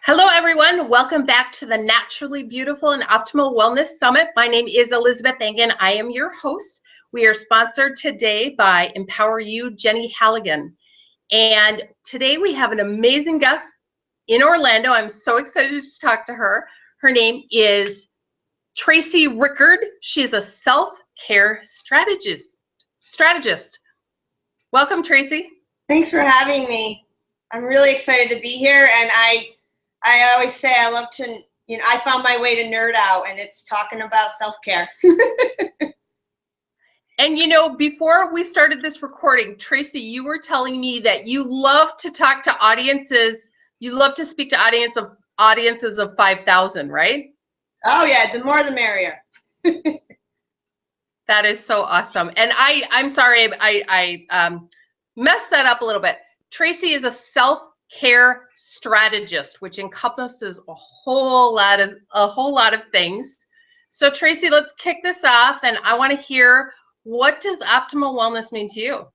Hello, everyone. Welcome back to the Naturally Beautiful and Optimal Wellness Summit. My name is Elizabeth Engen. I am your host. We are sponsored today by Empower You, Jenny Halligan. And today we have an amazing guest in Orlando. I'm so excited to talk to her. Her name is Tracy Rickard. She is a self-care strategist. Welcome, Tracy. Thanks for having me. I'm really excited to be here, and I always say I love to, I found my way to nerd out, and it's talking about self-care. And before we started this recording, Tracy, you were telling me that you love to talk to audiences. You love to speak to audiences of 5,000, right? Oh yeah, the more the merrier. That is so awesome. And I'm sorry, I messed that up a little bit. Tracy is a self-care strategist, which encompasses a whole lot of things. So Tracy, let's kick this off, and I want to hear, what does optimal wellness mean to you?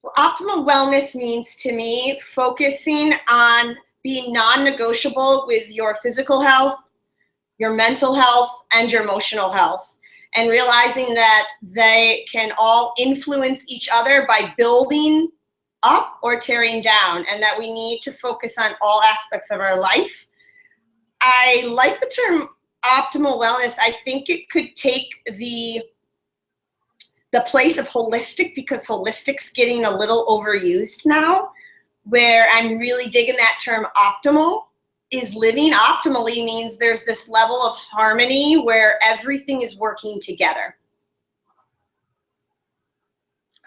Well, optimal wellness means to me focusing on being non-negotiable with your physical health, your mental health, and your emotional health, and realizing that they can all influence each other by building up or tearing down, and that we need to focus on all aspects of our life. I like the term optimal wellness. I think it could take the place of holistic, because holistic's getting a little overused now, where I'm really digging that term optimal. Is living optimally means there's this level of harmony where everything is working together.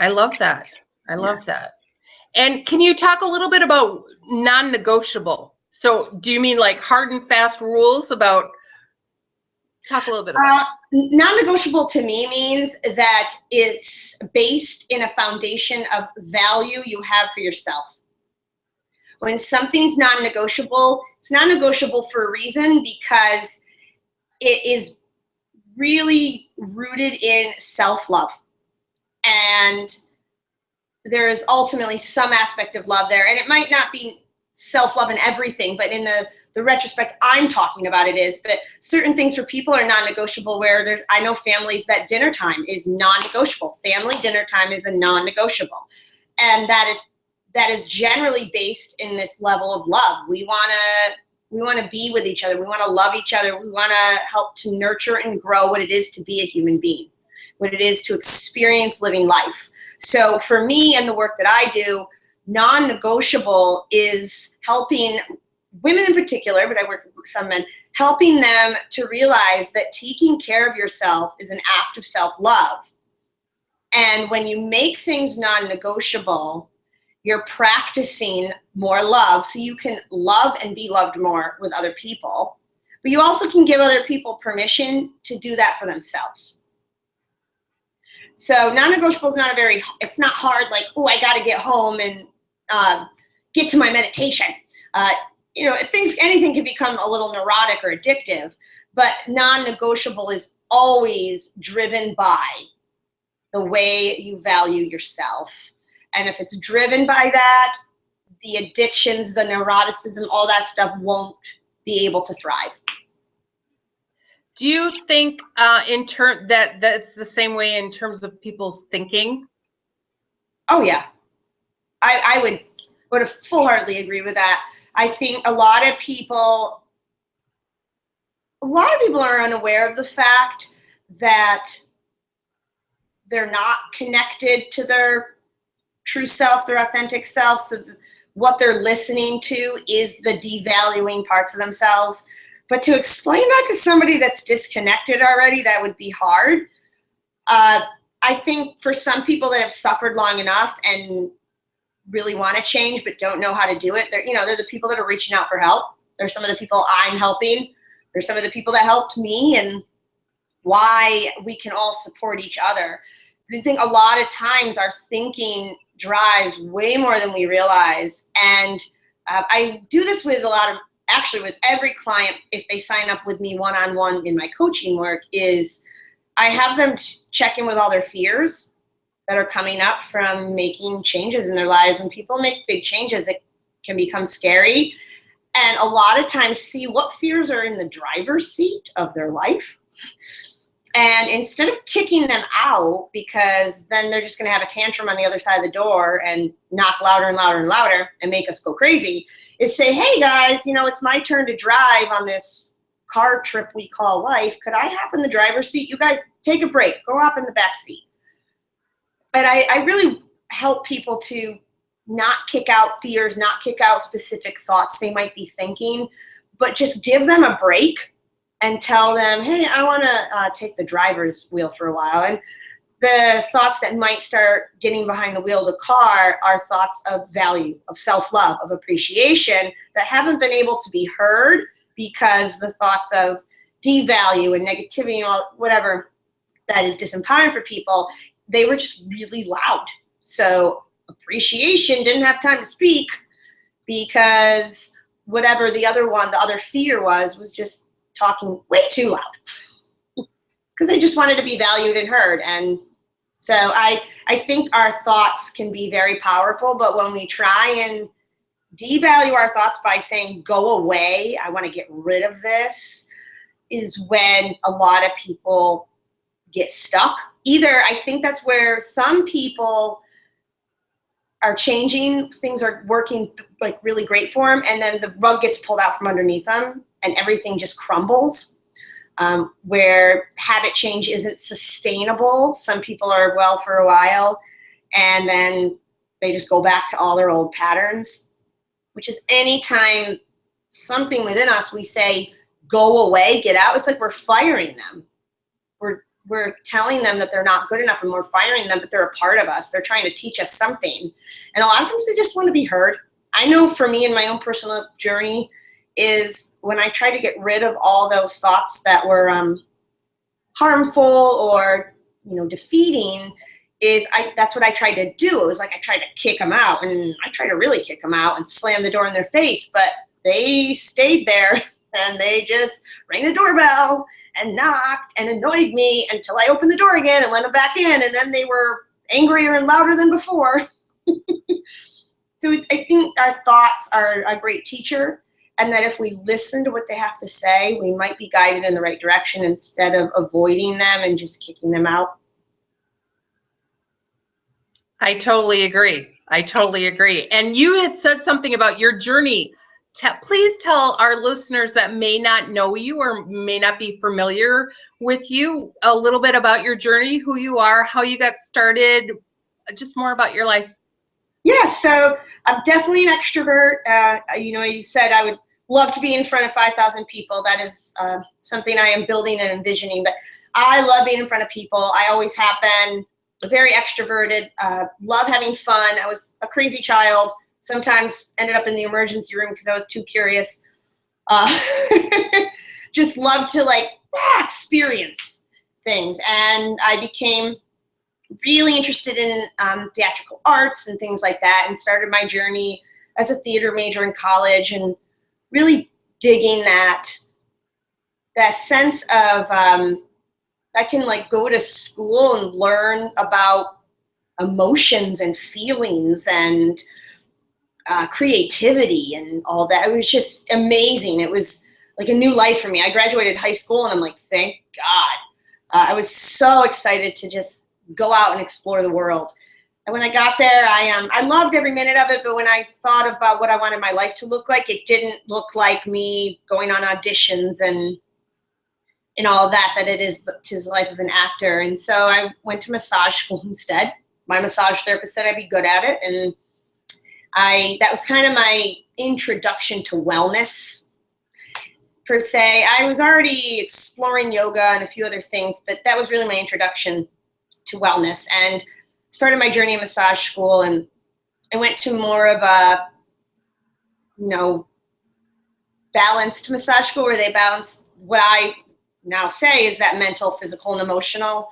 I love that. I love that. And can you talk a little bit about non-negotiable? So do you mean like hard and fast rules about, talk a little bit about non-negotiable to me means that it's based in a foundation of value you have for yourself. When something's non-negotiable, it's non-negotiable for a reason, because it is really rooted in self-love. And there is ultimately some aspect of love there. And it might not be self-love in everything, but in the retrospect I'm talking about, it is. But certain things for people are non-negotiable, where I know families that dinner time is non-negotiable. Family dinner time is a non-negotiable. And that is generally based in this level of love. We want to be with each other. We want to love each other. We want to help to nurture and grow what it is to be a human being, what it is to experience living life. So for me and the work that I do, non-negotiable is helping women in particular, but I work with some men, helping them to realize that taking care of yourself is an act of self-love. And when you make things non-negotiable, you're practicing more love, so you can love and be loved more with other people. But you also can give other people permission to do that for themselves. So non-negotiable is it's not hard, like, oh, I got to get home and get to my meditation. Anything can become a little neurotic or addictive, but non-negotiable is always driven by the way you value yourself. And if it's driven by that, the addictions, the neuroticism, all that stuff won't be able to thrive. Do you think that's the same way in terms of people's thinking? Oh yeah, I would full-heartedly agree with that. I think a lot of people are unaware of the fact that they're not connected to their true self, their authentic self. So what they're listening to is the devaluing parts of themselves. But to explain that to somebody that's disconnected already, that would be hard. I think for some people that have suffered long enough and really want to change but don't know how to do it, they're the people that are reaching out for help. They're some of the people I'm helping. They're some of the people that helped me, and why we can all support each other. I think a lot of times our thinking drives way more than we realize. And I do this with with every client, if they sign up with me one-on-one in my coaching work, is I have them check in with all their fears that are coming up from making changes in their lives. When people make big changes, it can become scary. and a lot of times see what fears are in the driver's seat of their life. And instead of kicking them out, because then they're just going to have a tantrum on the other side of the door and knock louder and louder and louder and make us go crazy, is say, hey guys, you know, it's my turn to drive on this car trip we call life. Could I hop in the driver's seat? You guys take a break, go hop in the back seat. But I really help people to not kick out fears, not kick out specific thoughts they might be thinking, but just give them a break and tell them, hey, I want to take the driver's wheel for a while. And the thoughts that might start getting behind the wheel of the car are thoughts of value, of self-love, of appreciation that haven't been able to be heard because the thoughts of devalue and negativity and all, whatever that is disempowering for people, they were just really loud. So appreciation didn't have time to speak because whatever the other fear was just talking way too loud because they just wanted to be valued and heard. And so I think our thoughts can be very powerful, but when we try and devalue our thoughts by saying, go away, I want to get rid of this, is when a lot of people get stuck. Either I think that's where some people are changing, things are working like really great for them, and then the rug gets pulled out from underneath them and everything just crumbles, where habit change isn't sustainable. Some people are well for a while and then they just go back to all their old patterns, which is anytime something within us we say, go away, get out, it's like we're firing them. We're telling them that they're not good enough and we're firing them, but they're a part of us. They're trying to teach us something. And a lot of times they just want to be heard. I know for me in my own personal journey is when I try to get rid of all those thoughts that were harmful or, you know, defeating, that's what I tried to do. It was like I tried to kick them out, and I tried to really kick them out and slam the door in their face, but they stayed there and they just rang the doorbell and knocked and annoyed me until I opened the door again and let them back in, and then they were angrier and louder than before. So I think our thoughts are a great teacher, and that if we listen to what they have to say, we might be guided in the right direction instead of avoiding them and just kicking them out. I totally agree. I totally agree. And you had said something about your journey. Please tell our listeners that may not know you or may not be familiar with you a little bit about your journey, who you are, how you got started, just more about your life. Yeah, so I'm definitely an extrovert. You know, you said I would love to be in front of 5,000 people. That is something I am building and envisioning. But I love being in front of people. I always have been very extroverted, love having fun. I was a crazy child. Sometimes ended up in the emergency room because I was too curious. Just love to experience things. And I became really interested in theatrical arts and things like that, and started my journey as a theater major in college, and really digging that sense of I can go to school and learn about emotions and feelings and creativity and all that. It was just amazing. It was like a new life for me. I graduated high school and I'm like, thank God. I was so excited to just go out and explore the world. And when I got there, I loved every minute of it. But when I thought about what I wanted my life to look like, it didn't look like me going on auditions and all that it is to the life of an actor. And so I went to massage school instead. My massage therapist said I'd be good at it. And that was kind of my introduction to wellness, per se. I was already exploring yoga and a few other things, but that was really my introduction to wellness, and started my journey in massage school. And I went to more of a, balanced massage school, where they balance what I now say is that mental, physical, and emotional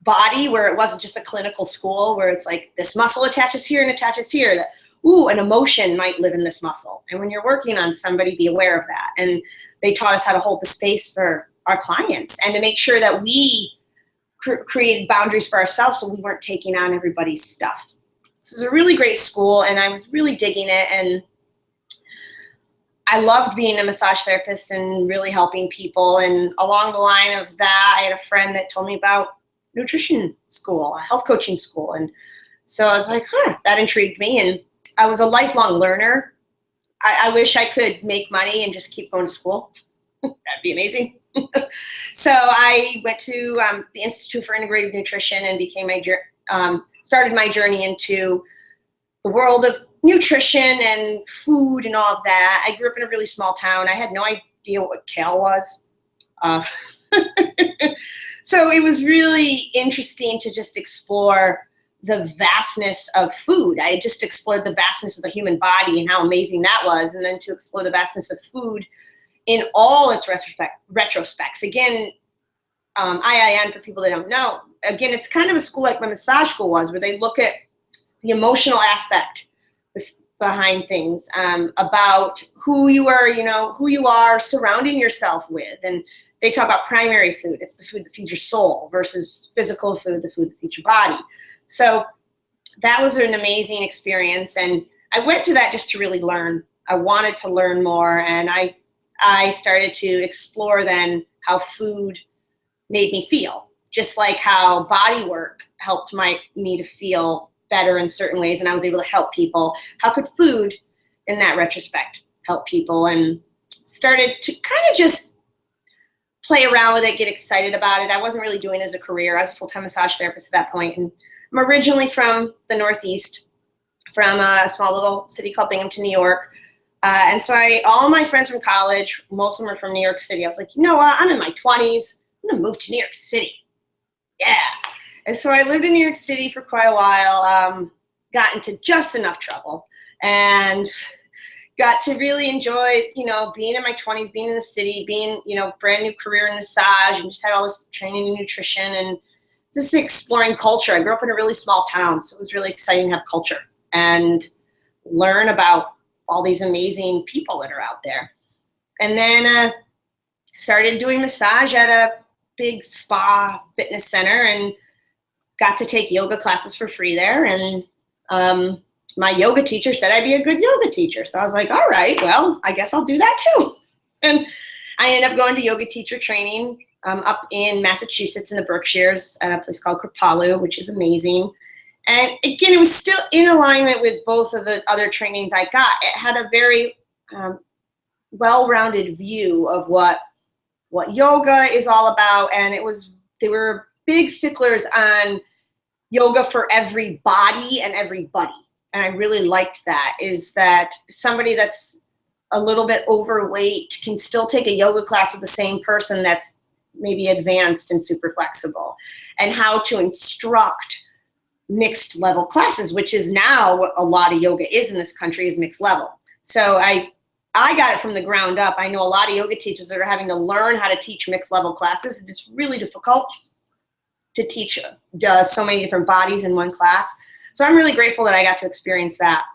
body, where it wasn't just a clinical school where it's like this muscle attaches here and attaches here, that an emotion might live in this muscle, and when you're working on somebody, be aware of that. And they taught us how to hold the space for our clients and to make sure that we created boundaries for ourselves so we weren't taking on everybody's stuff. This is a really great school, and I was really digging it. And I loved being a massage therapist and really helping people. And along the line of that, I had a friend that told me about nutrition school, a health coaching school. And so I was like, that intrigued me. And I was a lifelong learner. I wish I could make money and just keep going to school. That'd be amazing. So I went to the Institute for Integrative Nutrition and started my journey into the world of nutrition and food and all of that. I grew up in a really small town. I had no idea what kale was. So it was really interesting to just explore the vastness of food. I had just explored the vastness of the human body and how amazing that was, and then to explore the vastness of food in all its retrospects. Again, IIN, for people that don't know, again, it's kind of a school like my massage school was, where they look at the emotional aspect behind things, about who you are surrounding yourself with. And they talk about primary food. It's the food that feeds your soul versus physical food, the food that feeds your body. So that was an amazing experience. And I went to that just to really learn. I wanted to learn more. And I started to explore then how food made me feel, just like how body work helped me to feel better in certain ways. And I was able to help people. How could food in that retrospect help people? And started to kind of just play around with it, get excited about it. I wasn't really doing it as a career. I was a full-time massage therapist at that point. And I'm originally from the Northeast, from a small little city called Binghamton, New York. And so all my friends from college, most of them are from New York City. I was like, you know what? I'm in my 20s. I'm going to move to New York City. Yeah. And so I lived in New York City for quite a while, got into just enough trouble, and got to really enjoy, being in my 20s, being in the city, being, brand new career in massage, and just had all this training in nutrition and just exploring culture. I grew up in a really small town, so it was really exciting to have culture and learn about all these amazing people that are out there. And then started doing massage at a big spa fitness center and got to take yoga classes for free there. And my yoga teacher said I'd be a good yoga teacher. So I was like, all right, well, I guess I'll do that too. And I ended up going to yoga teacher training up in Massachusetts in the Berkshires at a place called Kripalu, which is amazing. And again, it was still in alignment with both of the other trainings I got. It had a very well-rounded view of what yoga is all about. And they were big sticklers on yoga for every body and everybody. And I really liked that, is that somebody that's a little bit overweight can still take a yoga class with the same person that's maybe advanced and super flexible, and how to instruct mixed level classes, which is now what a lot of yoga is in this country, is mixed level. So I got it from the ground up. I know a lot of yoga teachers that are having to learn how to teach mixed level classes. It's really difficult to teach so many different bodies in one class. So I'm really grateful that I got to experience that.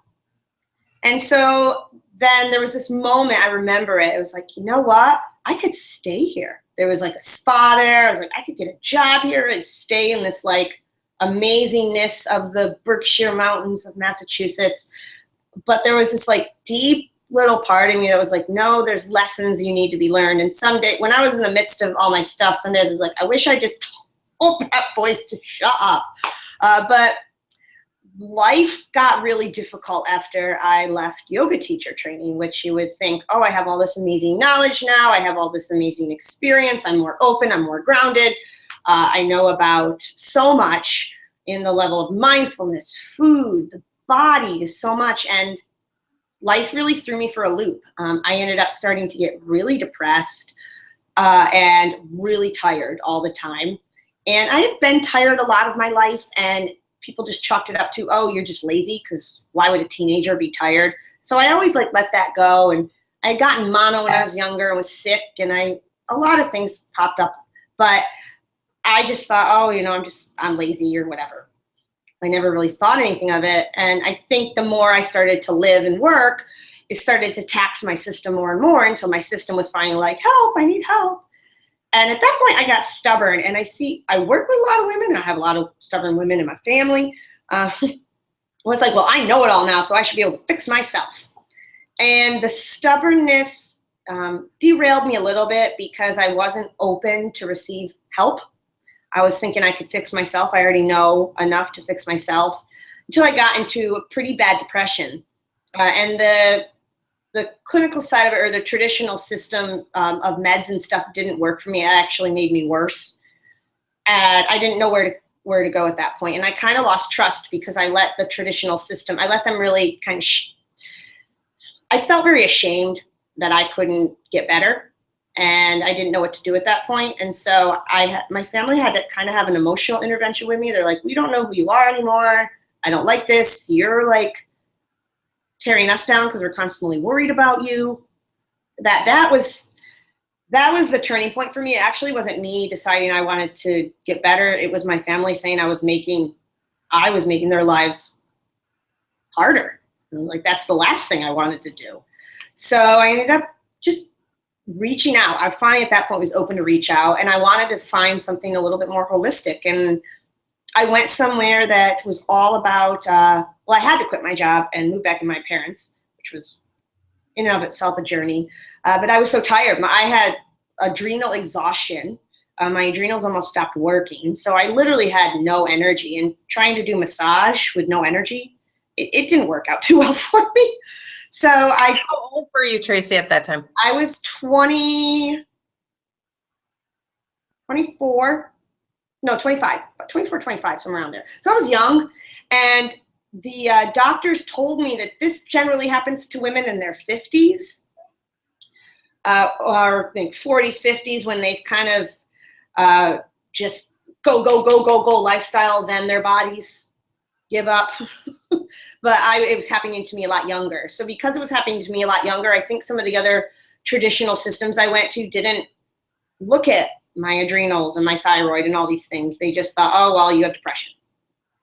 And so then there was this moment, I remember it. It was like, you know what? I could stay here. There was like a spa there. I was like, I could get a job here and stay in this like amazingness of the Berkshire Mountains of Massachusetts. But there was this like deep little part of me that was like, no, there's lessons you need to be learned. And someday, when I was in the midst of all my stuff, some days I was like, I wish I just told that voice to shut up. But life got really difficult after I left yoga teacher training, which you would think, oh, I have all this amazing knowledge now. I have all this amazing experience. I'm more open. I'm more grounded. I know about so much in the level of mindfulness, food, the body, is so much. And life really threw me for a loop. I ended up starting to get really depressed and really tired all the time. And I had been tired a lot of my life, and people just chalked it up to, oh, you're just lazy, because why would a teenager be tired? So I always let that go. And I had gotten mono when I was younger and was sick, and a lot of things popped up. But I just thought, oh, I'm lazy or whatever. I never really thought anything of it. And I think the more I started to live and work, it started to tax my system more and more, until my system was finally like, help, I need help. And at that point I got stubborn, and I work with a lot of women, and I have a lot of stubborn women in my family. I was like, well, I know it all now, so I should be able to fix myself. And the stubbornness derailed me a little bit because I wasn't open to receive help. I was thinking I could fix myself. I already know enough to fix myself, until I got into a pretty bad depression. And the clinical side of it, or the traditional system of meds and stuff, didn't work for me. It actually made me worse. And I didn't know where to go at that point. And I kind of lost trust because I let the traditional system, I let them really kind of, I felt very ashamed that I couldn't get better. And I didn't know what to do at that point. And so my family had to kind of have an emotional intervention with me. They're like, we don't know who you are anymore. I don't like this. You're like tearing us down because we're constantly worried about you. That was the turning point for me. It actually wasn't me deciding I wanted to get better. It was my family saying I was making their lives harder. And I was like, that's the last thing I wanted to do. So I ended up just reaching out. I finally at that point was open to reach out, and I wanted to find something a little bit more holistic. And I went somewhere that was all about, I had to quit my job and move back in my parents, which was in and of itself a journey. But I was so tired. I had adrenal exhaustion. My adrenals almost stopped working. So I literally had no energy, and trying to do massage with no energy, it didn't work out too well for me. So How old were you, Tracy, at that time? I was 24, no, 25, 24, 25, somewhere around there. So I was young, and the doctors told me that this generally happens to women in their 50s, or I think 40s, 50s, when they've kind of just go lifestyle, then their bodies give up. But it was happening to me a lot younger. So because it was happening to me a lot younger, I think some of the other traditional systems I went to didn't look at my adrenals and my thyroid and all these things. They just thought, oh, well, you have depression.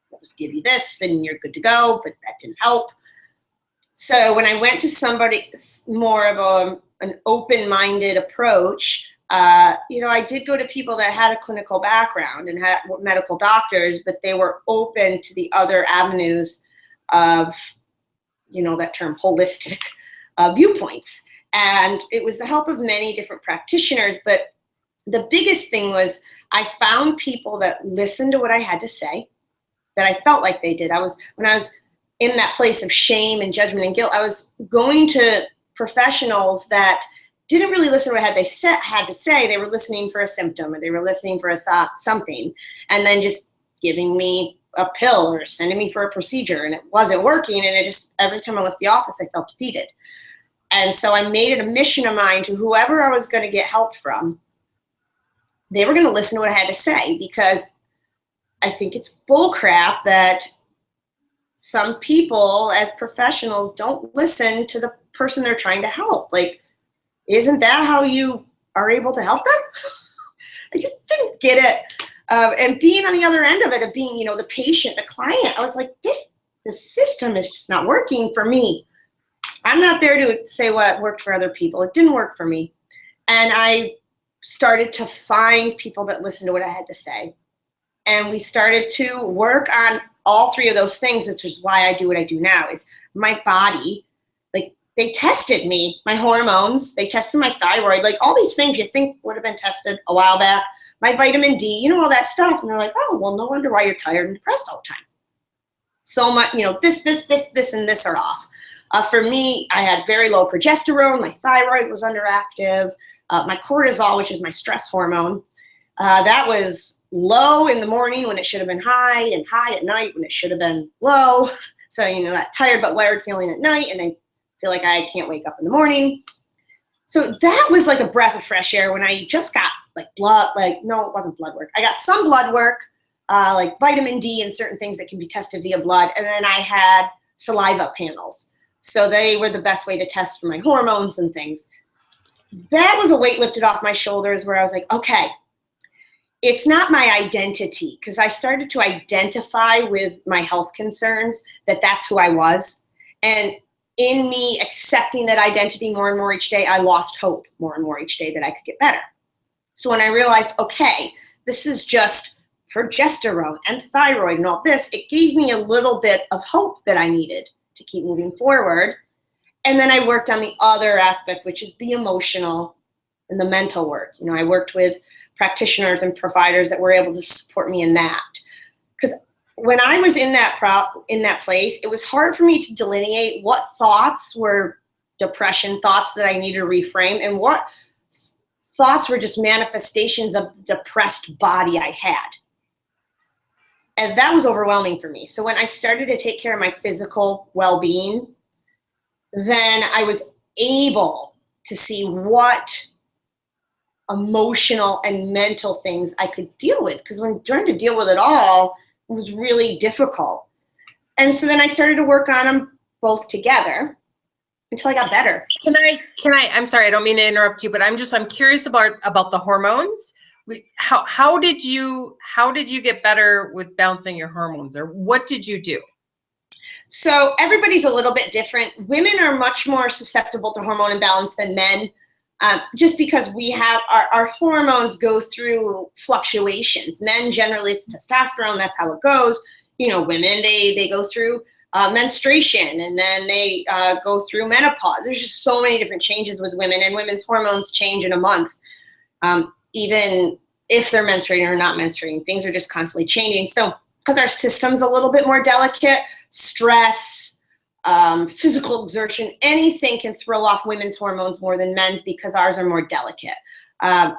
We'll just give you this and you're good to go, but that didn't help. So when I went to somebody more of an open-minded approach, I did go to people that had a clinical background and had medical doctors, but they were open to the other avenues of, that term holistic viewpoints. And it was the help of many different practitioners. But the biggest thing was I found people that listened to what I had to say, that I felt like they did. When I was in that place of shame and judgment and guilt, I was going to professionals that didn't really listen to what I had to say. They were listening for a symptom, or they were listening for something, and then just giving me a pill or sending me for a procedure, and it wasn't working. And it just, every time I left the office, I felt defeated. And so I made it a mission of mine to whoever I was going to get help from, they were going to listen to what I had to say, because I think it's bullcrap that some people as professionals don't listen to the person they're trying to help. Like, isn't that how you are able to help them? I just didn't get it. And being on the other end of it, of being, the patient, the client, I was like, the system is just not working for me. I'm not there to say what worked for other people. It didn't work for me. And I started to find people that listened to what I had to say. And we started to work on all three of those things, which is why I do what I do now. It's my body. Like, they tested me, my hormones, they tested my thyroid, like all these things you think would have been tested a while back, my vitamin D, all that stuff. And they're like, oh, well, no wonder why you're tired and depressed all the time. So much, this, and this are off. For me, I had very low progesterone. My thyroid was underactive. My cortisol, which is my stress hormone, that was low in the morning when it should have been high, and high at night when it should have been low. So, that tired but wired feeling at night, and I feel like I can't wake up in the morning. So that was like a breath of fresh air when I just got no, it wasn't blood work. I got some blood work, like vitamin D and certain things that can be tested via blood. And then I had saliva panels. So they were the best way to test for my hormones and things. That was a weight lifted off my shoulders, where I was like, okay, it's not my identity, because I started to identify with my health concerns, that's who I was. And in me accepting that identity more and more each day, I lost hope more and more each day that I could get better. So when I realized, okay, this is just progesterone and thyroid and all this, it gave me a little bit of hope that I needed to keep moving forward. And then I worked on the other aspect, which is the emotional and the mental work. You know, I worked with practitioners and providers that were able to support me in that. Because when I was in that place, it was hard for me to delineate what thoughts were depression thoughts that I needed to reframe and what thoughts were just manifestations of the depressed body I had. And that was overwhelming for me. So when I started to take care of my physical well-being, then I was able to see what emotional and mental things I could deal with. Because when trying to deal with it all, it was really difficult. And so then I started to work on them both together until I got better. I'm sorry, I don't mean to interrupt you, but I'm curious about the hormones. How did you get better with balancing your hormones, or what did you do? So everybody's a little bit different. Women are much more susceptible to hormone imbalance than men, just because we have our hormones go through fluctuations. Men, generally, it's testosterone. That's how it goes. You know, women, they go through menstruation, and then they go through menopause. There's just so many different changes with women, and women's hormones change in a month. Even if they're menstruating or not menstruating, things are just constantly changing. So because our system's a little bit more delicate, stress, physical exertion, anything can throw off women's hormones more than men's because ours are more delicate. One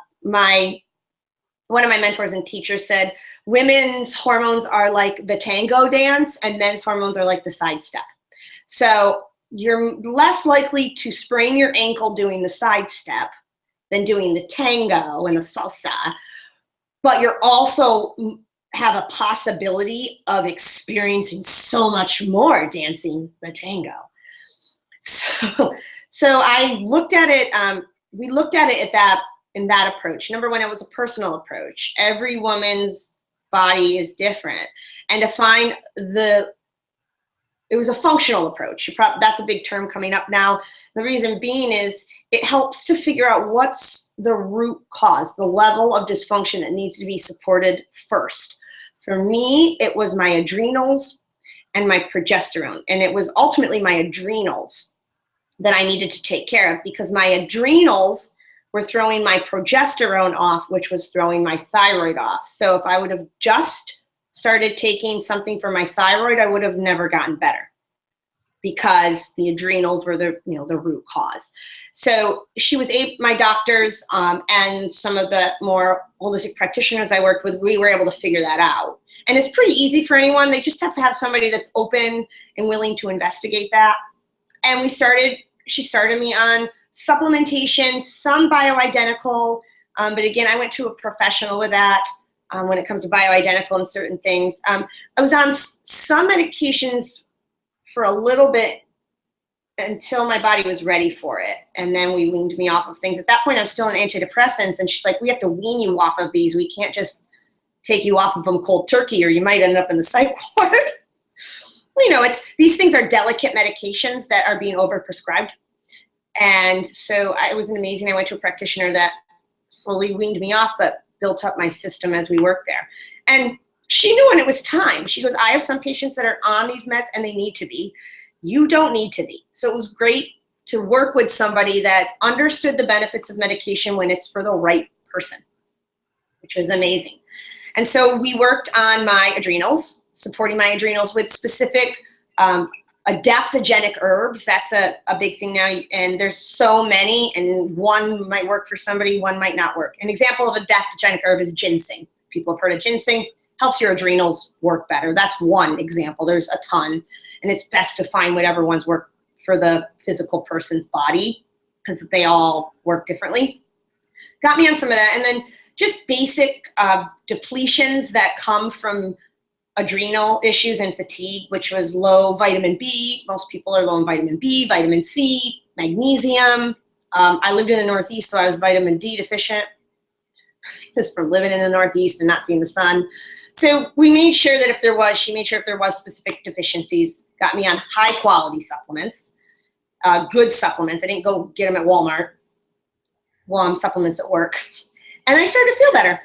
of my mentors and teachers said, women's hormones are like the tango dance and men's hormones are like the side step. So you're less likely to sprain your ankle doing the side step than doing the tango and the salsa, but you're also have a possibility of experiencing so much more dancing the tango. So I looked at it, we looked at it in that approach. Number one, it was a personal approach. Every woman's body is different. And to find it was a functional approach. That's a big term coming up now. The reason being is it helps to figure out what's the root cause, the level of dysfunction that needs to be supported first. For me, it was my adrenals and my progesterone. And it was ultimately my adrenals that I needed to take care of because my adrenals were throwing my progesterone off, which was throwing my thyroid off. So if I would have just started taking something for my thyroid, I would have never gotten better because the adrenals were the root cause. So my doctors and some of the more holistic practitioners I worked with, we were able to figure that out. And it's pretty easy for anyone. They just have to have somebody that's open and willing to investigate that. And she started me on supplementation, some bioidentical, but again, I went to a professional with that when it comes to bioidentical and certain things. I was on some medications for a little bit until my body was ready for it. And then we weaned me off of things. At that point, I was still on antidepressants. And she's like, we have to wean you off of these. We can't just take you off of them cold turkey or you might end up in the psych ward. These things are delicate medications that are being overprescribed. And so it was amazing. I went to a practitioner that slowly weaned me off, but built up my system as we worked there. And she knew when it was time. She goes, I have some patients that are on these meds and they need to be. You don't need to be. So it was great to work with somebody that understood the benefits of medication when it's for the right person, which was amazing. And so we worked on my adrenals, supporting my adrenals with specific adaptogenic herbs. That's a big thing now. And there's so many, and one might work for somebody, one might not work. An example of adaptogenic herb is ginseng. People have heard of ginseng. Helps your adrenals work better. That's one example. There's a ton. And it's best to find whatever ones work for the physical person's body because they all work differently. Got me on some of that. And then just basic depletions that come from adrenal issues and fatigue, which was low vitamin B. Most people are low in vitamin B, vitamin C, magnesium. I lived in the Northeast, so I was vitamin D deficient just from living in the Northeast and not seeing the sun. So we made sure that she made sure if there was specific deficiencies, got me on high quality supplements, good supplements. I didn't go get them at Walmart. Supplements at work. And I started to feel better.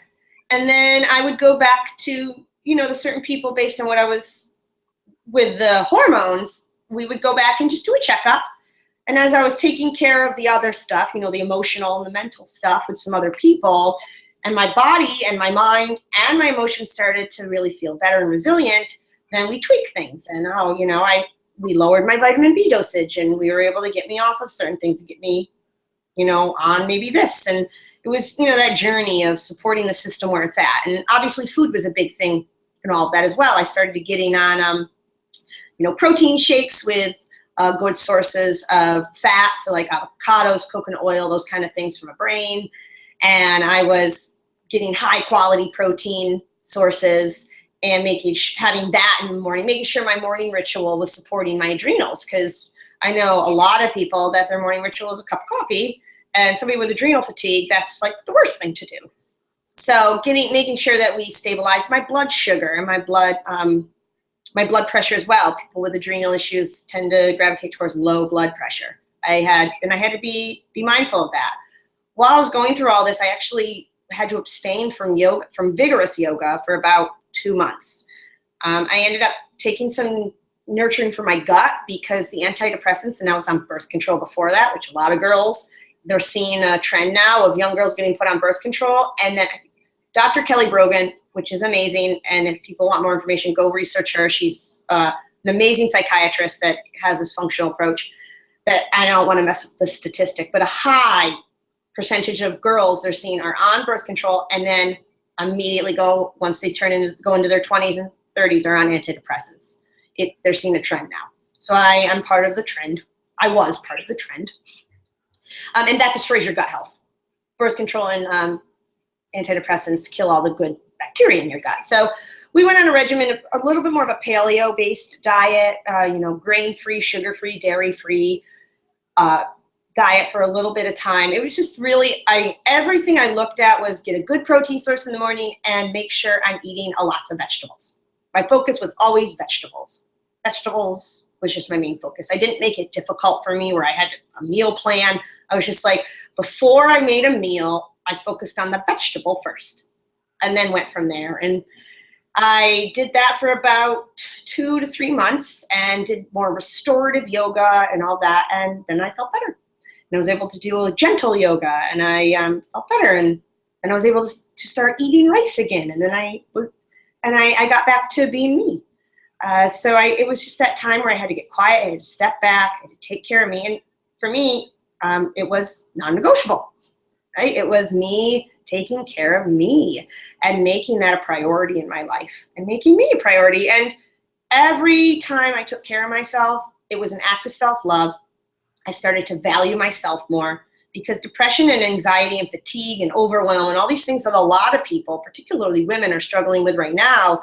And then I would go back to, the certain people based on what I was with the hormones, we would go back and just do a checkup And as I was taking care of the other stuff, the emotional and the mental stuff with some other people, and my body and my mind and my emotions started to really feel better and resilient, then we tweaked things. And we lowered my vitamin B dosage, and we were able to get me off of certain things to get me, on maybe this. And it was, that journey of supporting the system where it's at. And obviously food was a big thing in all of that as well. I started getting on, protein shakes with good sources of fat. So like avocados, coconut oil, those kind of things from a brain. And I was getting high quality protein sources and having that in the morning, making sure my morning ritual was supporting my adrenals. Because I know a lot of people that their morning ritual is a cup of coffee, and somebody with adrenal fatigue, that's like the worst thing to do. So making sure that we stabilize my blood sugar and my blood pressure as well. People with adrenal issues tend to gravitate towards low blood pressure. I had to be mindful of that. While I was going through all this, I actually had to abstain from vigorous yoga for about 2 months. I ended up taking some nurturing for my gut because the antidepressants, and I was on birth control before that, which a lot of girls, they're seeing a trend now of young girls getting put on birth control. And then Dr. Kelly Brogan, which is amazing, and if people want more information, go research her. She's an amazing psychiatrist that has this functional approach that I don't want to mess up the statistic, but a high percentage of girls they're seeing are on birth control and then immediately once they go into their 20s and 30s are on antidepressants. They're seeing a trend now. So I am part of the trend. I was part of the trend. And that destroys your gut health. Birth control and antidepressants kill all the good bacteria in your gut. So we went on a regimen, a little bit more of a paleo-based diet, grain-free, sugar-free, dairy-free diet for a little bit of time. It was just really, everything I looked at was get a good protein source in the morning and make sure I'm eating lots of vegetables. My focus was always vegetables. Vegetables was just my main focus. I didn't make it difficult for me where I had a meal plan. I was just like, before I made a meal, I focused on the vegetable first and then went from there. And I did that for about 2 to 3 months and did more restorative yoga and all that. And then I felt better. And I was able to do a gentle yoga and I felt better. And I was able to start eating rice again. And then I got back to being me. So it was just that time where I had to get quiet. I had to step back. I had to take care of me. And for me, it was non-negotiable, right? It was me taking care of me and making that a priority in my life and making me a priority. And every time I took care of myself, it was an act of self-love. I started to value myself more because depression and anxiety and fatigue and overwhelm and all these things that a lot of people, particularly women, are struggling with right now,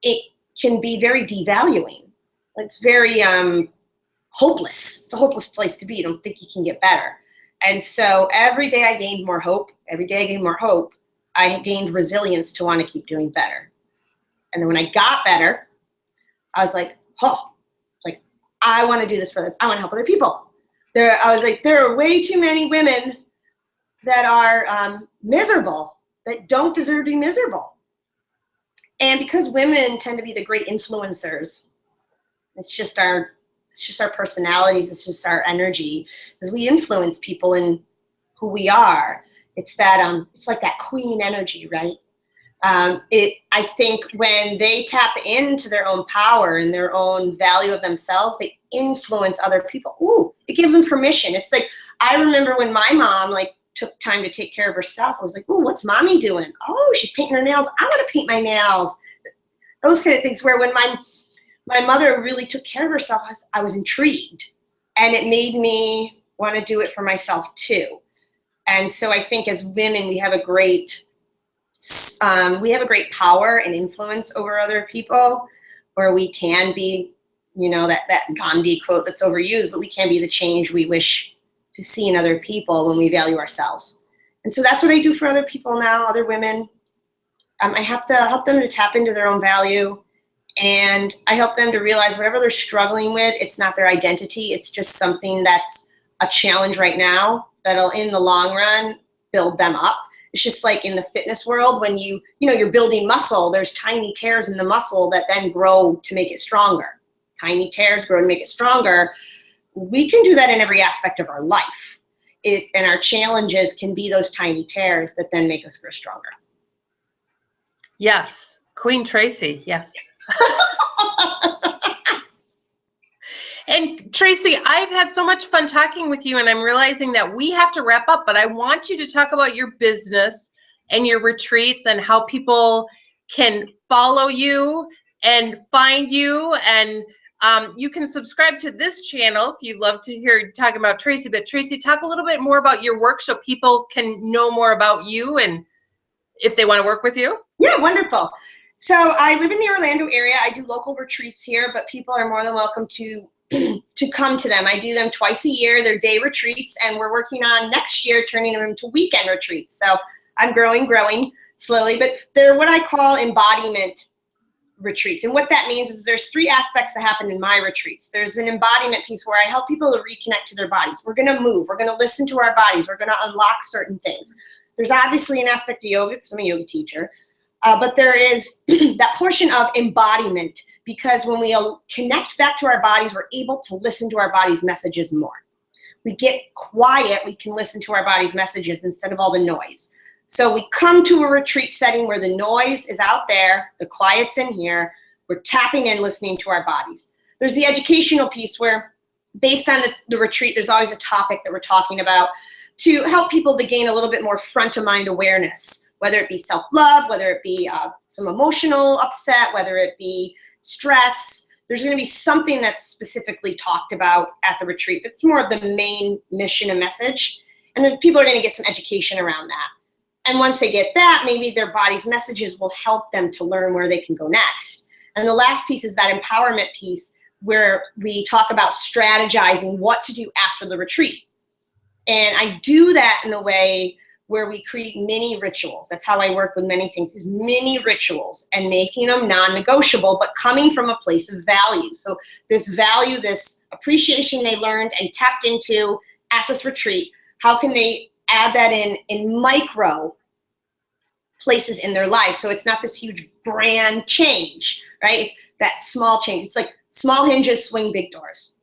it can be very devaluing. It's very hopeless. It's a hopeless place to be. You don't think you can get better. And so every day I gained more hope. Every day I gained more hope. I gained resilience to want to keep doing better. And then when I got better, I was like, I want to do this I want to help other people. I was like, there are way too many women that are miserable, that don't deserve to be miserable. And because women tend to be the great influencers, it's just our personalities, it's just our energy, because we influence people in who we are. It's that it's like that queen energy, right? I think when they tap into their own power and their own value of themselves, they influence other people. Ooh, it gives them permission. It's like, I remember when my mom took time to take care of herself. I was like, ooh, what's mommy doing? Oh, she's painting her nails. I want to paint my nails. Those kind of things where when my mother really took care of herself, I was intrigued. And it made me want to do it for myself too. And so I think as women, we have a great power and influence over other people, where we can be, that Gandhi quote that's overused, but we can be the change we wish to see in other people when we value ourselves. And so that's what I do for other people now, other women. I have to help them to tap into their own value, and I help them to realize whatever they're struggling with, it's not their identity. It's just something that's a challenge right now that'll, in the long run, build them up. It's just like in the fitness world, when you're building muscle, there's tiny tears in the muscle that then grow to make it stronger. Tiny tears grow to make it stronger. we can do that in every aspect of our life. And our challenges can be those tiny tears that then make us grow stronger. Yes. Queen Tracy. Yes. And Tracy, I've had so much fun talking with you, and I'm realizing that we have to wrap up, but I want you to talk about your business and your retreats and how people can follow you and find you. And you can subscribe to this channel if you'd love to hear talking about Tracy. But Tracy, talk a little bit more about your work so people can know more about you and if they want to work with you. Yeah, wonderful. So I live in the Orlando area. I do local retreats here, but people are more than welcome to come to them. I do them twice a year. They're day retreats, and we're working on next year turning them into weekend retreats. So I'm growing slowly, but they're what I call embodiment retreats. And what that means is there's 3 aspects that happen in my retreats. There's an embodiment piece where I help people to reconnect to their bodies. We're going to move. We're going to listen to our bodies. We're going to unlock certain things. There's obviously an aspect of yoga because I'm a yoga teacher. But there is that portion of embodiment, because when we connect back to our bodies, we're able to listen to our body's messages more. We get quiet, we can listen to our body's messages instead of all the noise. So we come to a retreat setting where the noise is out there, the quiet's in here, we're tapping in, listening to our bodies. There's the educational piece where, based on the retreat, there's always a topic that we're talking about to help people to gain a little bit more front-of-mind awareness, whether it be self-love, whether it be some emotional upset, whether it be stress. There's going to be something that's specifically talked about at the retreat. It's more of the main mission and message. And then people are going to get some education around that. And once they get that, maybe their body's messages will help them to learn where they can go next. And the last piece is that empowerment piece where we talk about strategizing what to do after the retreat. And I do that in a way where we create mini rituals. That's how I work with many things, is mini rituals and making them non-negotiable, but coming from a place of value. So this value, this appreciation they learned and tapped into at this retreat, how can they add that in micro places in their life? So it's not this huge grand change, right? It's that small change. It's like small hinges swing big doors.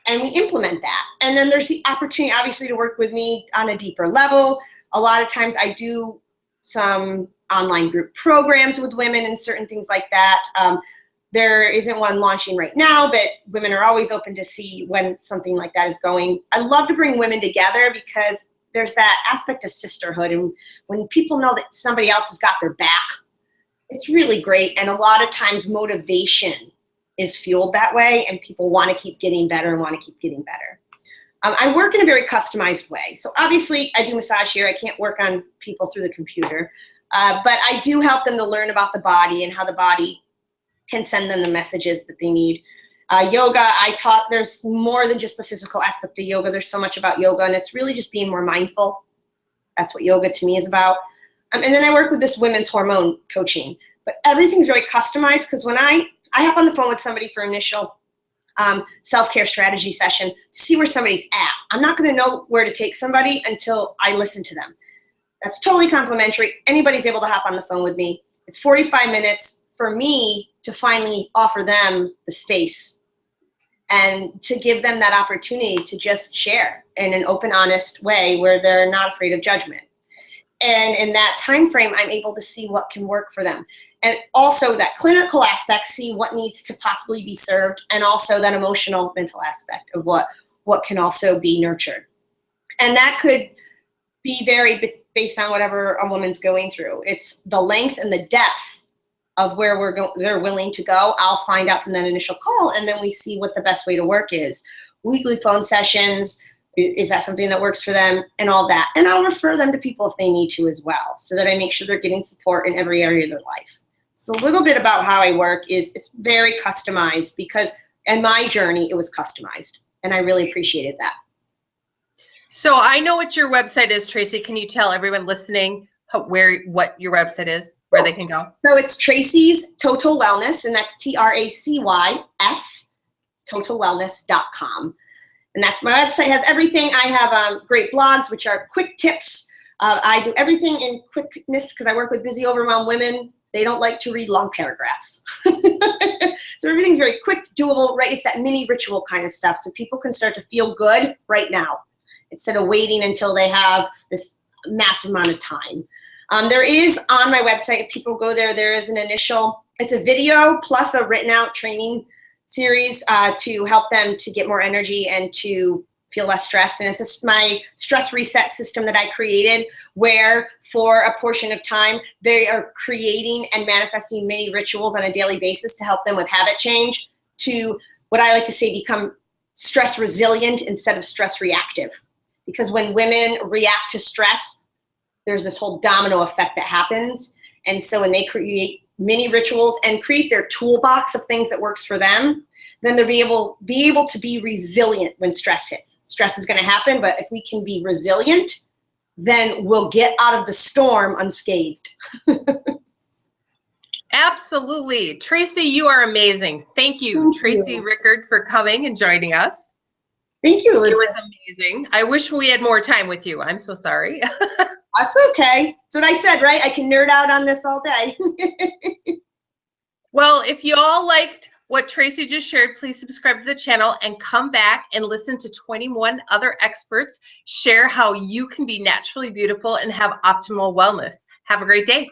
And we implement that. And then there's the opportunity, obviously, to work with me on a deeper level. A lot of times I do some online group programs with women and certain things like that. There isn't one launching right now, but women are always open to see when something like that is going. I love to bring women together because there's that aspect of sisterhood. And when people know that somebody else has got their back, it's really great. And a lot of times motivation is fueled that way, and people want to keep getting better and want to keep getting better. I work in a very customized way. So obviously I do massage here. I can't work on people through the computer, but I do help them to learn about the body and how the body can send them the messages that they need. Yoga, I taught, there's more than just the physical aspect of yoga. There's so much about yoga, and it's really just being more mindful. That's what yoga to me is about. And then I work with this women's hormone coaching, but everything's very customized because when I hop on the phone with somebody for initial self-care strategy session to see where somebody's at. I'm not going to know where to take somebody until I listen to them. That's totally complimentary. Anybody's able to hop on the phone with me. It's 45 minutes for me to finally offer them the space and to give them that opportunity to just share in an open, honest way where they're not afraid of judgment. And in that time frame, I'm able to see what can work for them. And also that clinical aspect, see what needs to possibly be served, and also that emotional, mental aspect of what can also be nurtured. And that could be varied based on whatever a woman's going through. It's the length and the depth of where they're willing to go. I'll find out from that initial call, and then we see what the best way to work is. Weekly phone sessions, is that something that works for them, and all that. And I'll refer them to people if they need to as well, so that I make sure they're getting support in every area of their life. So a little bit about how I work is it's very customized because in my journey, it was customized, and I really appreciated that. So I know what your website is, Tracy. Can you tell everyone listening what your website is, where they can go? So it's Tracy's Total Wellness, and that's TRACYS, totalwellness.com. And that's my website, has everything. I have great blogs, which are quick tips. I do everything in quickness because I work with busy, overwhelmed women. They don't like to read long paragraphs. So everything's very quick, doable, right? It's that mini ritual kind of stuff. So people can start to feel good right now instead of waiting until they have this massive amount of time. There is on my website, if people go there, there is an initial, it's a video plus a written out training series to help them to get more energy and to feel less stressed. And it's just my stress reset system that I created, where for a portion of time, they are creating and manifesting mini rituals on a daily basis to help them with habit change to what I like to say, become stress resilient instead of stress reactive. Because when women react to stress, there's this whole domino effect that happens. And so when they create mini rituals and create their toolbox of things that works for them, then they'll be able to be resilient when stress hits. Stress is going to happen, but if we can be resilient, then we'll get out of the storm unscathed. Absolutely. Tracy, you are amazing. Thank you, Tracy Rickard, for coming and joining us. Thank you, Elizabeth. It was amazing. I wish we had more time with you. I'm so sorry. That's okay. That's what I said, right? I can nerd out on this all day. Well, if you all liked what Tracy just shared, please subscribe to the channel and come back and listen to 21 other experts share how you can be naturally beautiful and have optimal wellness. Have a great day.